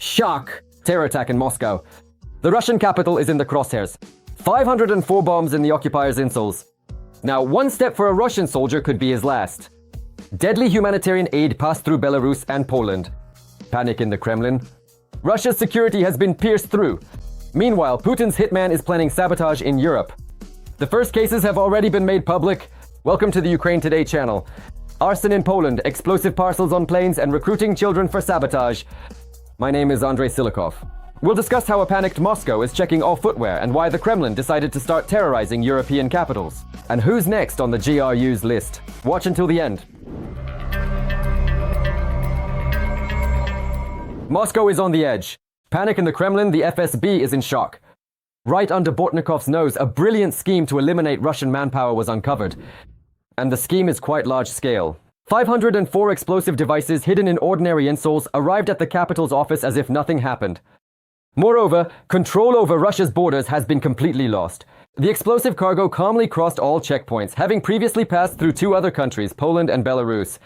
Shock! Terror attack in Moscow. The Russian capital is in the crosshairs. 504 bombs in the occupiers' insoles. Now, one step for a Russian soldier could be his last. Deadly humanitarian aid passed through Belarus and Poland. Panic in the Kremlin. Russia's security has been pierced through. Meanwhile, Putin's hitman is planning sabotage in Europe. The first cases have already been made public. Welcome to the Ukraine Today channel. Arson in Poland, explosive parcels on planes, and recruiting children for sabotage. My name is Andrei Silikov. We'll discuss how a panicked Moscow is checking all footwear and why the Kremlin decided to start terrorizing European capitals. And who's next on the GRU's list? Watch until the end. Moscow is on the edge. Panic in the Kremlin, the FSB is in shock. Right under Bortnikov's nose, a brilliant scheme to eliminate Russian manpower was uncovered. And the scheme is quite large scale. 504 explosive devices hidden in ordinary insoles arrived at the capital's office as if nothing happened. Moreover, control over Russia's borders has been completely lost. The explosive cargo calmly crossed all checkpoints, having previously passed through two other countries, Poland and Belarus.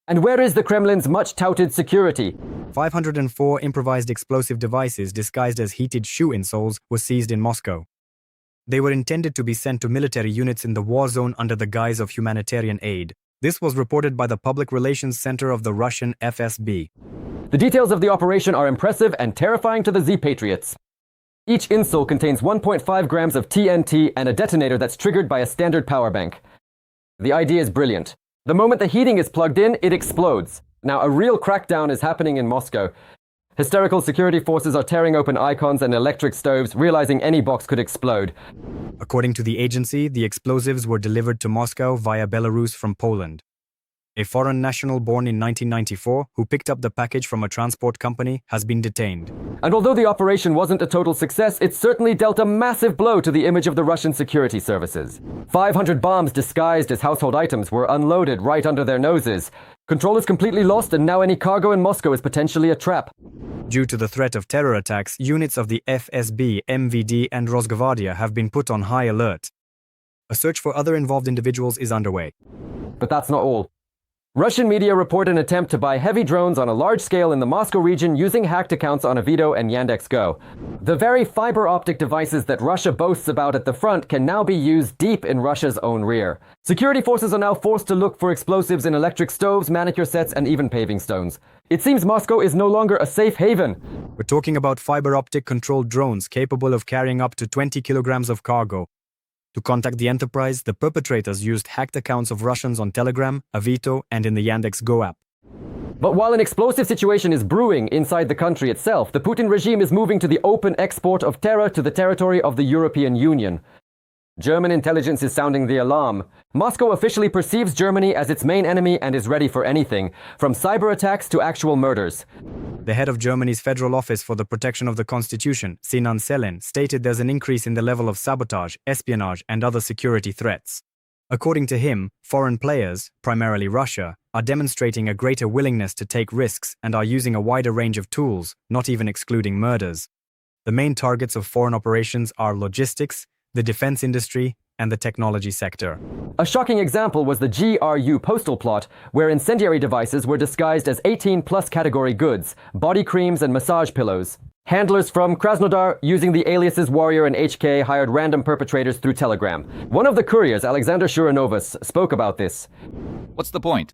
And where is the Kremlin's much-touted security? 504 improvised explosive devices disguised as heated shoe insoles were seized in Moscow. They were intended to be sent to military units in the war zone under the guise of humanitarian aid. This was reported by the Public Relations Center of the Russian FSB. The details of the operation are impressive and terrifying to the Z-Patriots. Each insole contains 1.5 grams of TNT and a detonator that's triggered by a standard power bank. The idea is brilliant. The moment the heating is plugged in, it explodes. Now, a real crackdown is happening in Moscow. Hysterical security forces are tearing open icons and electric stoves, realizing any box could explode. According to the agency, the explosives were delivered to Moscow via Belarus from Poland. A foreign national born in 1994, who picked up the package from a transport company, has been detained. And although the operation wasn't a total success, it certainly dealt a massive blow to the image of the Russian security services. 500 bombs disguised as household items were unloaded right under their noses. Control is completely lost, and now any cargo in Moscow is potentially a trap. Due to the threat of terror attacks, units of the FSB, MVD, and Rosgvardia have been put on high alert. A search for other involved individuals is underway. But that's not all. Russian media report an attempt to buy heavy drones on a large scale in the Moscow region using hacked accounts on Avito and Yandex.Go. The very fiber optic devices that Russia boasts about at the front can now be used deep in Russia's own rear. Security forces are now forced to look for explosives in electric stoves, manicure sets, and even paving stones. It seems Moscow is no longer a safe haven. We're talking about fiber optic controlled drones capable of carrying up to 20 kilograms of cargo. To contact the enterprise, the perpetrators used hacked accounts of Russians on Telegram, Avito, and in the Yandex.Go app. But while an explosive situation is brewing inside the country itself, the Putin regime is moving to the open export of terror to the territory of the European Union. German intelligence is sounding the alarm. Moscow officially perceives Germany as its main enemy and is ready for anything, from cyber attacks to actual murders. The head of Germany's Federal Office for the Protection of the Constitution, Sinan Selin, stated there's an increase in the level of sabotage, espionage, and other security threats. According to him, foreign players, primarily Russia, are demonstrating a greater willingness to take risks and are using a wider range of tools, not even excluding murders. The main targets of foreign operations are logistics, the defense industry, and the technology sector. A shocking example was the GRU postal plot, where incendiary devices were disguised as 18-plus category goods, body creams and massage pillows. Handlers from Krasnodar, using the aliases Warrior and HK, hired random perpetrators through Telegram. One of the couriers, Alexander Shurenovas, spoke about this. What's the point?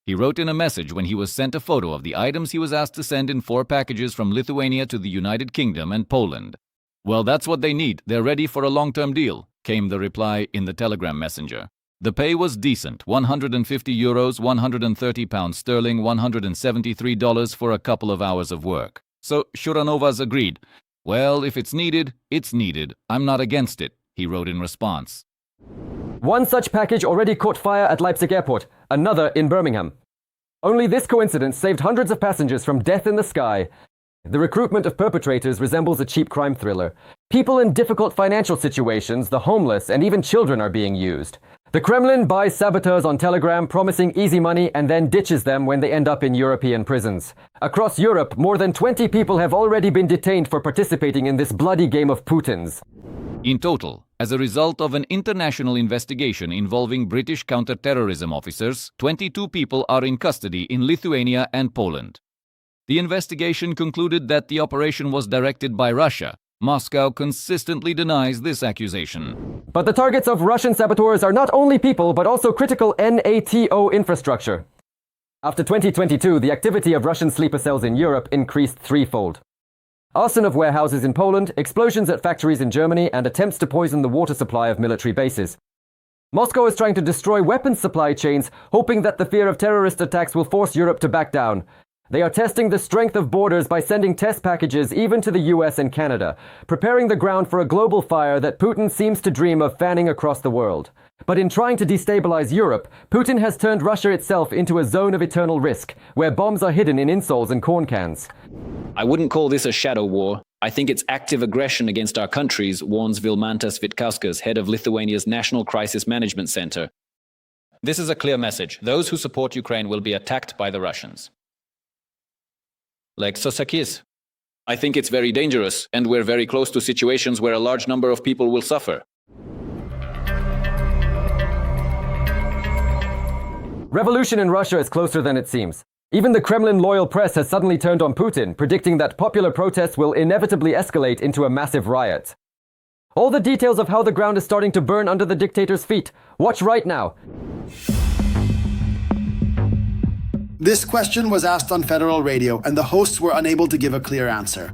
He wrote in a message when he was sent a photo of the items he was asked to send in 4 packages from Lithuania to the United Kingdom and Poland. Well, that's what they need. They're ready for a long-term deal, came the reply in the Telegram messenger. The pay was decent, 150 euros, 130 pounds sterling, $173 for a couple of hours of work. So Shurenovas agreed. Well, if it's needed, it's needed. I'm not against it, he wrote in response. One such package already caught fire at Leipzig Airport, another in Birmingham. Only this coincidence saved hundreds of passengers from death in the sky. The recruitment of perpetrators resembles a cheap crime thriller. People in difficult financial situations, the homeless, and even children are being used. The Kremlin buys saboteurs on Telegram, promising easy money, and then ditches them when they end up in European prisons. Across Europe, more than 20 people have already been detained for participating in this bloody game of Putin's. In total, as a result of an international investigation involving British counter-terrorism officers, 22 people are in custody in Lithuania and Poland. The investigation concluded that the operation was directed by Russia. Moscow consistently denies this accusation. But the targets of Russian saboteurs are not only people, but also critical NATO infrastructure. After 2022, the activity of Russian sleeper cells in Europe increased threefold. Arson of warehouses in Poland, explosions at factories in Germany, and attempts to poison the water supply of military bases. Moscow is trying to destroy weapons supply chains, hoping that the fear of terrorist attacks will force Europe to back down. They are testing the strength of borders by sending test packages even to the US and Canada, preparing the ground for a global fire that Putin seems to dream of fanning across the world. But in trying to destabilize Europe, Putin has turned Russia itself into a zone of eternal risk, where bombs are hidden in insoles and corn cans. I wouldn't call this a shadow war. I think it's active aggression against our countries, warns Vilmantas Vitkauskas, head of Lithuania's National Crisis Management Center. This is a clear message. Those who support Ukraine will be attacked by the Russians. Like Sosakis. I think it's very dangerous, and we're very close to situations where a large number of people will suffer. Revolution in Russia is closer than it seems. Even the Kremlin-loyal press has suddenly turned on Putin, predicting that popular protests will inevitably escalate into a massive riot. All the details of how the ground is starting to burn under the dictator's feet. Watch right now. This question was asked on federal radio, and the hosts were unable to give a clear answer.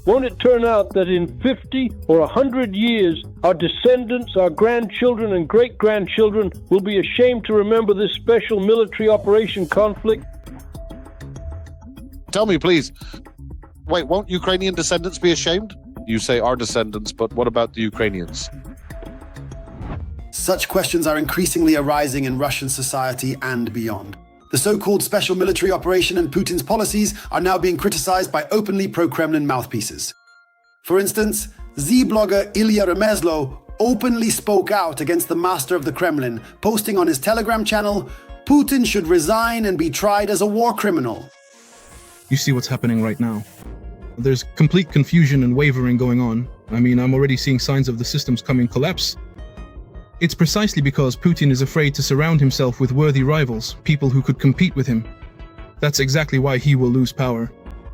Won't it turn out that in 50 or 100 years, our descendants, our grandchildren and great-grandchildren will be ashamed to remember this special military operation conflict? Tell me, please. Wait, won't Ukrainian descendants be ashamed? You say our descendants, but what about the Ukrainians? Such questions are increasingly arising in Russian society and beyond. The so-called special military operation and Putin's policies are now being criticized by openly pro-Kremlin mouthpieces. For instance, Z-blogger Ilya Remezlo openly spoke out against the master of the Kremlin, posting on his Telegram channel, "Putin should resign and be tried as a war criminal." You see what's happening right now. There's complete confusion and wavering going on. I mean, I'm already seeing signs of the system's coming collapse. It's precisely because Putin is afraid to surround himself with worthy rivals, people who could compete with him. That's exactly why he will lose power,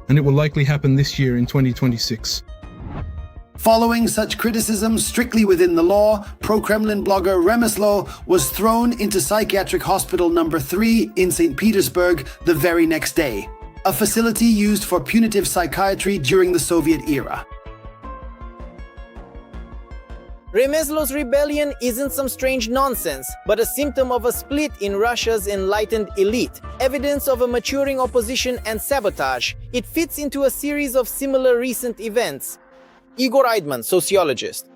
and it will likely happen this year in 2026. Following such criticism strictly within the law, pro-Kremlin blogger Remeslo was thrown into psychiatric hospital number 3 in St. Petersburg the very next day, a facility used for punitive psychiatry during the Soviet era. Remeslo's rebellion isn't some strange nonsense, but a symptom of a split in Russia's enlightened elite, evidence of a maturing opposition and sabotage. It fits into a series of similar recent events. Igor Eidman, sociologist.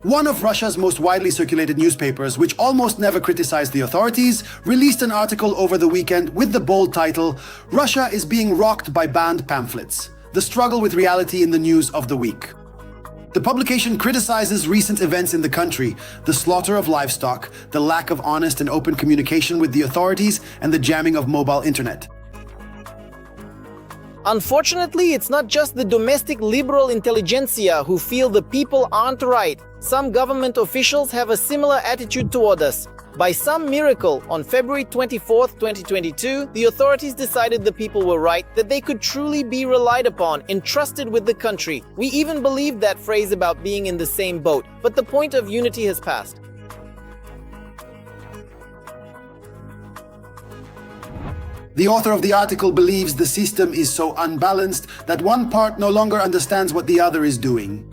One of Russia's most widely circulated newspapers, which almost never criticized the authorities, released an article over the weekend with the bold title, "Russia is being rocked by banned pamphlets. The struggle with reality in the news of the week." The publication criticizes recent events in the country, the slaughter of livestock, the lack of honest and open communication with the authorities, and the jamming of mobile internet. Unfortunately, it's not just the domestic liberal intelligentsia who feel the people aren't right. Some government officials have a similar attitude toward us. By some miracle, on February 24, 2022, the authorities decided the people were right, that they could truly be relied upon, entrusted with the country. We even believed that phrase about being in the same boat, but the point of unity has passed. The author of the article believes the system is so unbalanced that one part no longer understands what the other is doing.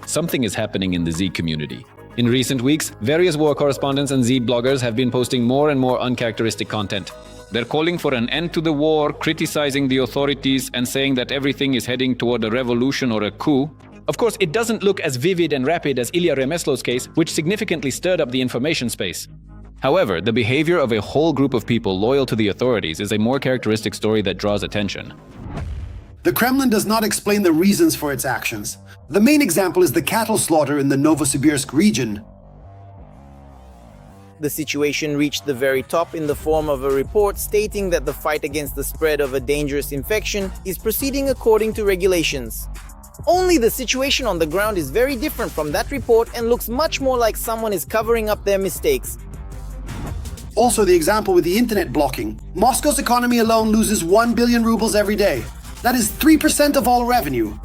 Something is happening in the Z community. In recent weeks, various war correspondents and Z bloggers have been posting more and more uncharacteristic content. They're calling for an end to the war, criticizing the authorities, and saying that everything is heading toward a revolution or a coup. Of course, it doesn't look as vivid and rapid as Ilya Remeslo's case, which significantly stirred up the information space. However, the behavior of a whole group of people loyal to the authorities is a more characteristic story that draws attention. The Kremlin does not explain the reasons for its actions. The main example is the cattle slaughter in the Novosibirsk region. The situation reached the very top in the form of a report stating that the fight against the spread of a dangerous infection is proceeding according to regulations. Only the situation on the ground is very different from that report and looks much more like someone is covering up their mistakes. Also the example with the internet blocking. Moscow's economy alone loses 1 billion rubles every day. That is 3% of all revenue.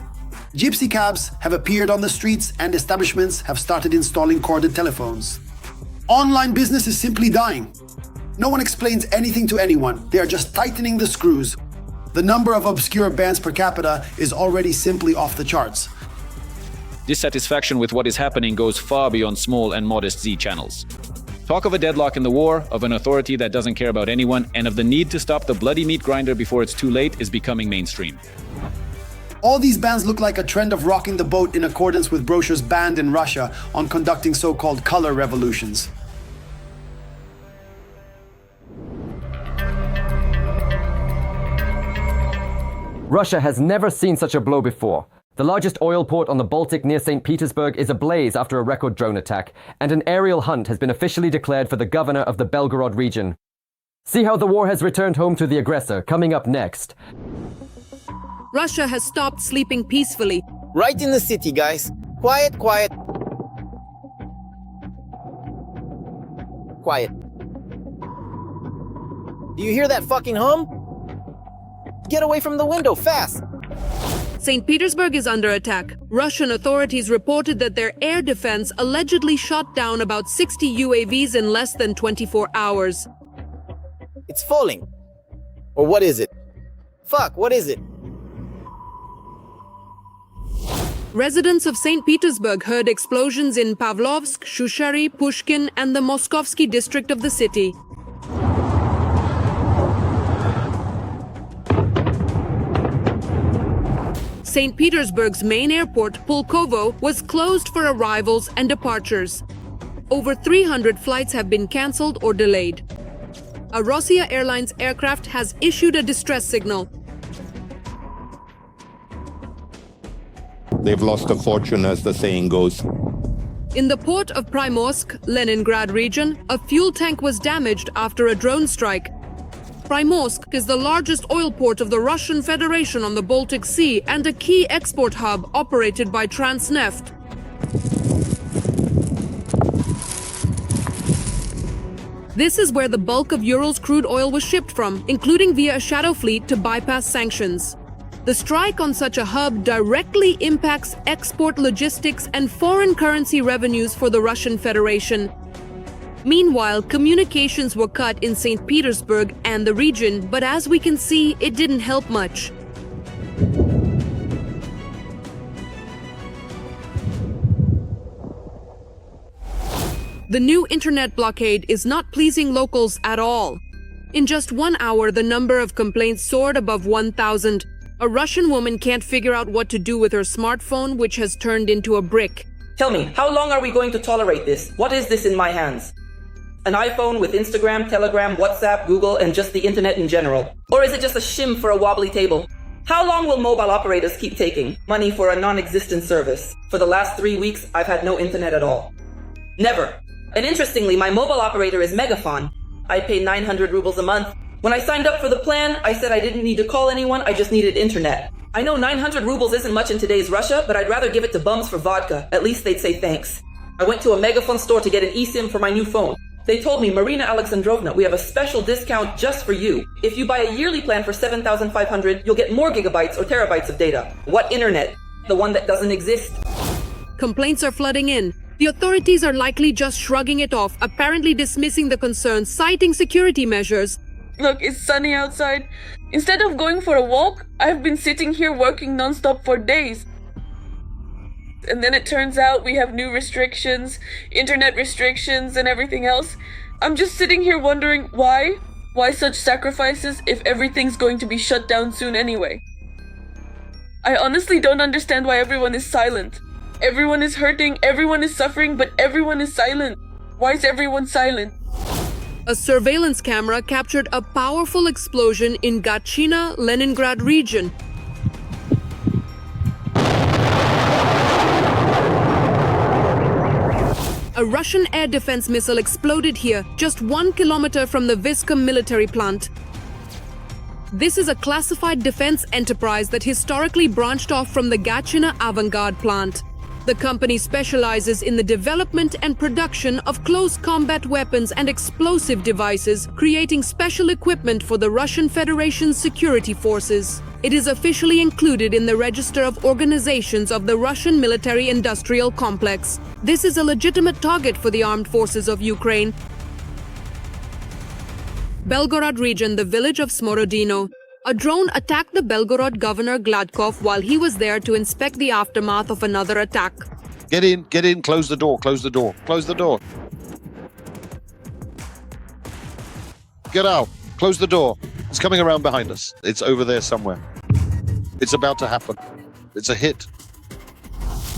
Gypsy cabs have appeared on the streets and establishments have started installing corded telephones. Online business is simply dying. No one explains anything to anyone. They are just tightening the screws. The number of obscure bans per capita is already simply off the charts. Dissatisfaction with what is happening goes far beyond small and modest Z channels. Talk of a deadlock in the war, of an authority that doesn't care about anyone, and of the need to stop the bloody meat grinder before it's too late is becoming mainstream. All these bans look like a trend of rocking the boat in accordance with brochures banned in Russia on conducting so-called color revolutions. Russia has never seen such a blow before. The largest oil port on the Baltic near St. Petersburg is ablaze after a record drone attack, and an aerial hunt has been officially declared for the governor of the Belgorod region. See how the war has returned home to the aggressor, coming up next. Russia has stopped sleeping peacefully. Right in the city, guys. Quiet, quiet. Quiet. Do you hear that fucking hum? Get away from the window, fast! St. Petersburg is under attack. Russian authorities reported that their air defense allegedly shot down about 60 UAVs in less than 24 hours. It's falling. Or what is it? Fuck, what is it? Residents of St. Petersburg heard explosions in Pavlovsk, Shushary, Pushkin, and the Moskovsky district of the city. St. Petersburg's main airport, Pulkovo, was closed for arrivals and departures. Over 300 flights have been cancelled or delayed. A Rossiya Airlines aircraft has issued a distress signal. They've lost a fortune, as the saying goes. In the port of Primorsk, Leningrad region, a fuel tank was damaged after a drone strike. Primorsk is the largest oil port of the Russian Federation on the Baltic Sea and a key export hub operated by Transneft. This is where the bulk of Ural's crude oil was shipped from, including via a shadow fleet to bypass sanctions. The strike on such a hub directly impacts export logistics and foreign currency revenues for the Russian Federation. Meanwhile, communications were cut in St. Petersburg and the region, but as we can see, it didn't help much. The new internet blockade is not pleasing locals at all. In just 1 hour, the number of complaints soared above 1,000. A Russian woman can't figure out what to do with her smartphone, which has turned into a brick. Tell me, how long are we going to tolerate this? What is this in my hands? An iPhone with Instagram, Telegram, WhatsApp, Google, and just the internet in general? Or is it just a shim for a wobbly table? How long will mobile operators keep taking money for a non-existent service? For the last 3 weeks, I've had no internet at all. Never. And interestingly, my mobile operator is Megafon. I pay 900 rubles a month. When I signed up for the plan, I said I didn't need to call anyone, I just needed internet. I know 900 rubles isn't much in today's Russia, but I'd rather give it to bums for vodka. At least they'd say thanks. I went to a Megafon store to get an eSIM for my new phone. They told me, Marina Alexandrovna, we have a special discount just for you. If you buy a yearly plan for 7,500, you'll get more gigabytes or terabytes of data. What internet? The one that doesn't exist. Complaints are flooding in. The authorities are likely just shrugging it off, apparently dismissing the concerns, citing security measures. Look, it's sunny outside. Instead of going for a walk, I've been sitting here working non-stop for days. And then it turns out we have new restrictions, internet restrictions and everything else. I'm just sitting here wondering why? Why such sacrifices if everything's going to be shut down soon anyway? I honestly don't understand why everyone is silent. Everyone is hurting, everyone is suffering, but everyone is silent. Why is everyone silent? A surveillance camera captured a powerful explosion in Gatchina, Leningrad region. A Russian air defense missile exploded here, just 1 kilometer from the Viscom military plant. This is a classified defense enterprise that historically branched off from the Gatchina Avangard plant. The company specializes in the development and production of close combat weapons and explosive devices, creating special equipment for the Russian Federation's security forces. It is officially included in the Register of Organizations of the Russian Military-Industrial Complex. This is a legitimate target for the armed forces of Ukraine. Belgorod region, the village of Smorodino. A drone attacked the Belgorod governor Gladkov while he was there to inspect the aftermath of another attack. Get in, close the door, close the door, close the door. Get out, close the door. It's coming around behind us. It's over there somewhere. It's about to happen. It's a hit.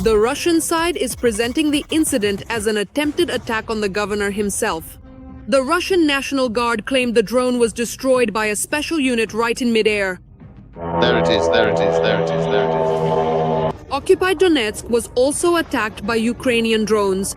The Russian side is presenting the incident as an attempted attack on the governor himself. The Russian National Guard claimed the drone was destroyed by a special unit right in midair. There it is, there it is, there it is, there it is. Occupied Donetsk was also attacked by Ukrainian drones.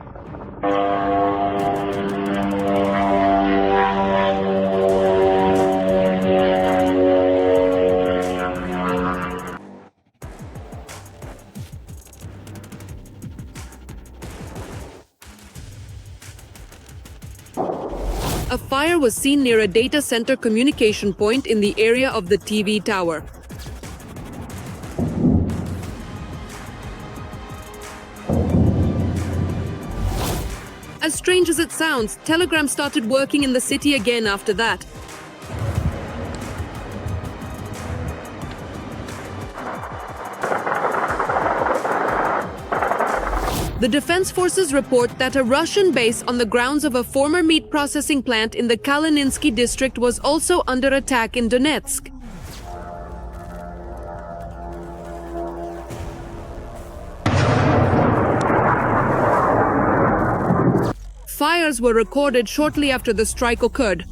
A fire was seen near a data center communication point in the area of the TV tower. As strange as it sounds, Telegram started working in the city again after that. The defense forces report that a Russian base on the grounds of a former meat processing plant in the Kalininsky district was also under attack in Donetsk. Fires were recorded shortly after the strike occurred.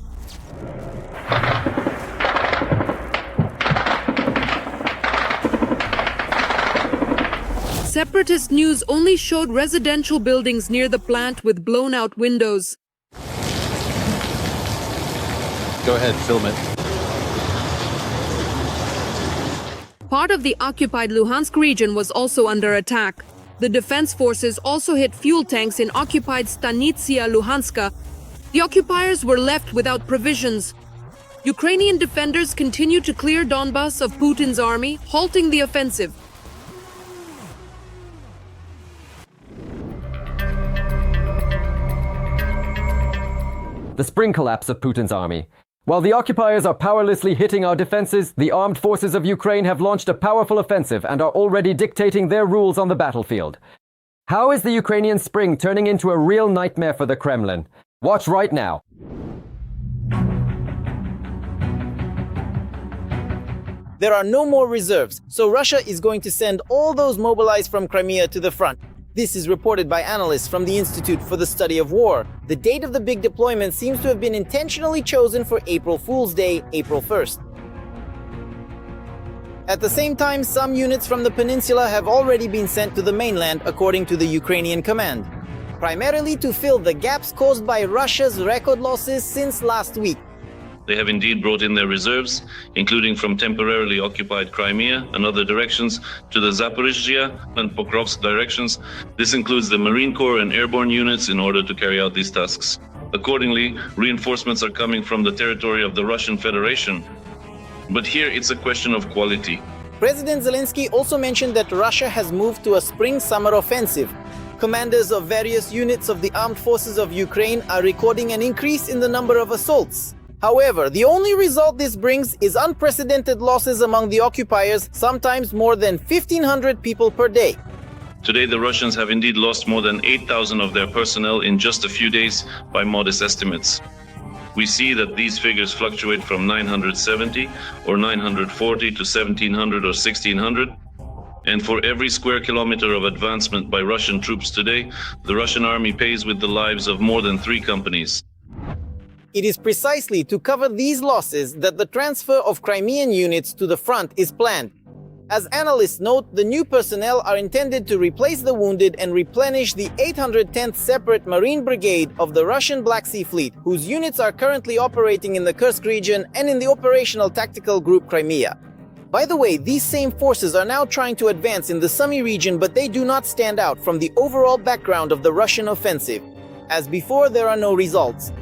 Separatist news only showed residential buildings near the plant with blown-out windows. Go ahead, film it. Part of the occupied Luhansk region was also under attack. The defense forces also hit fuel tanks in occupied Stanitsia Luhanska. The occupiers were left without provisions. Ukrainian defenders continue to clear Donbas of Putin's army, halting the offensive. The spring collapse of Putin's army. While the occupiers are powerlessly hitting our defenses, the armed forces of Ukraine have launched a powerful offensive and are already dictating their rules on the battlefield. How is the Ukrainian spring turning into a real nightmare for the Kremlin? Watch right now. There are no more reserves, so Russia is going to send all those mobilized from Crimea to the front. This is reported by analysts from the Institute for the Study of War. The date of the big deployment seems to have been intentionally chosen for April Fool's Day, April 1st. At the same time, some units from the peninsula have already been sent to the mainland, according to the Ukrainian command, primarily to fill the gaps caused by Russia's record losses since last week. They have indeed brought in their reserves, including from temporarily occupied Crimea and other directions to the Zaporizhzhia and Pokrovsk directions. This includes the Marine Corps and airborne units in order to carry out these tasks. Accordingly, reinforcements are coming from the territory of the Russian Federation. But here it's a question of quality. President Zelensky also mentioned that Russia has moved to a spring-summer offensive. Commanders of various units of the armed forces of Ukraine are recording an increase in the number of assaults. However, the only result this brings is unprecedented losses among the occupiers, sometimes more than 1,500 people per day. Today, the Russians have indeed lost more than 8,000 of their personnel in just a few days by modest estimates. We see that these figures fluctuate from 970 or 940 to 1,700 or 1,600. And for every square kilometer of advancement by Russian troops today, the Russian army pays with the lives of more than 3 companies. It is precisely to cover these losses that the transfer of Crimean units to the front is planned. As analysts note, the new personnel are intended to replace the wounded and replenish the 810th Separate Marine Brigade of the Russian Black Sea Fleet, whose units are currently operating in the Kursk region and in the Operational Tactical Group Crimea. By the way, these same forces are now trying to advance in the Sumy region, but they do not stand out from the overall background of the Russian offensive. As before, there are no results.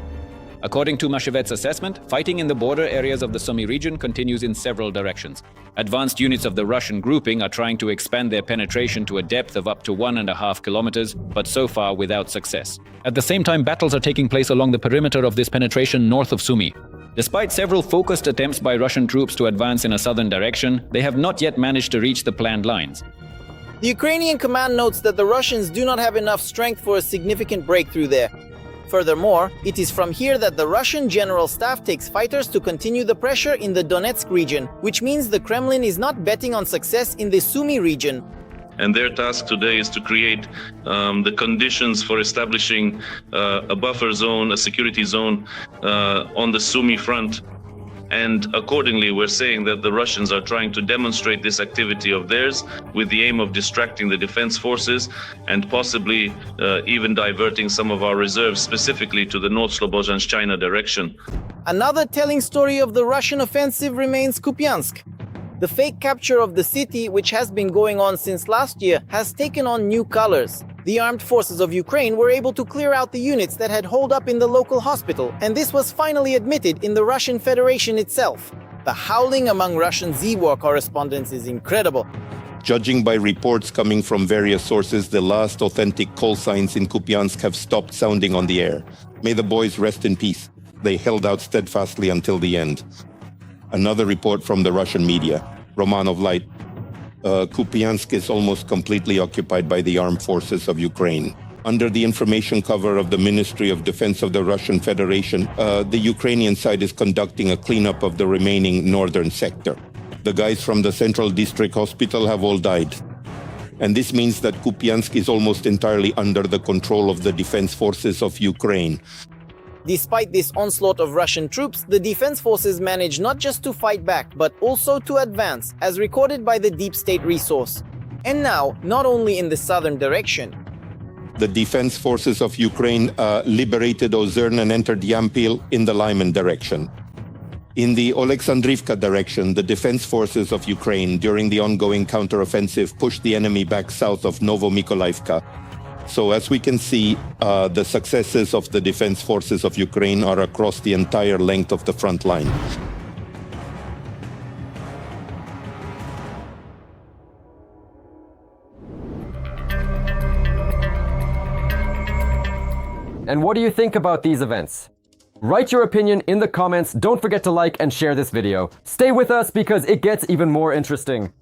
According to Mashevet's assessment, fighting in the border areas of the Sumy region continues in several directions. Advanced units of the Russian grouping are trying to expand their penetration to a depth of up to 1.5 kilometers, but so far without success. At the same time, battles are taking place along the perimeter of this penetration north of Sumy. Despite several focused attempts by Russian troops to advance in a southern direction, they have not yet managed to reach the planned lines. The Ukrainian command notes that the Russians do not have enough strength for a significant breakthrough there. Furthermore, it is from here that the Russian General Staff takes fighters to continue the pressure in the Donetsk region, which means the Kremlin is not betting on success in the Sumy region. And their task today is to create the conditions for establishing a buffer zone, a security zone on the Sumy front. And accordingly, we're saying that the Russians are trying to demonstrate this activity of theirs with the aim of distracting the defense forces and possibly even diverting some of our reserves specifically to the North Slobozhansk-China direction. Another telling story of the Russian offensive remains Kupiansk. The fake capture of the city, which has been going on since last year, has taken on new colors. The armed forces of Ukraine were able to clear out the units that had holed up in the local hospital, and this was finally admitted in the Russian Federation itself. The howling among Russian Z-War correspondents is incredible. Judging by reports coming from various sources, the last authentic call signs in Kupiansk have stopped sounding on the air. May the boys rest in peace. They held out steadfastly until the end. Another report from the Russian media, Romanov Light. Kupiansk is almost completely occupied by the armed forces of Ukraine. Under the information cover of the Ministry of Defense of the Russian Federation, the Ukrainian side is conducting a cleanup of the remaining northern sector. The guys from the Central District Hospital have all died. And this means that Kupiansk is almost entirely under the control of the defense forces of Ukraine. Despite this onslaught of Russian troops, the defense forces managed not just to fight back, but also to advance, as recorded by the Deep State resource. And now, not only in the southern direction. The defense forces of Ukraine liberated Ozern and entered Yampil in the Lyman direction. In the Oleksandrivka direction, the defense forces of Ukraine, during the ongoing counteroffensive, pushed the enemy back south of Novomykolaiivka. So as we can see, the successes of the defense forces of Ukraine are across the entire length of the front line. And what do you think about these events? Write your opinion in the comments. Don't forget to like and share this video. Stay with us because it gets even more interesting.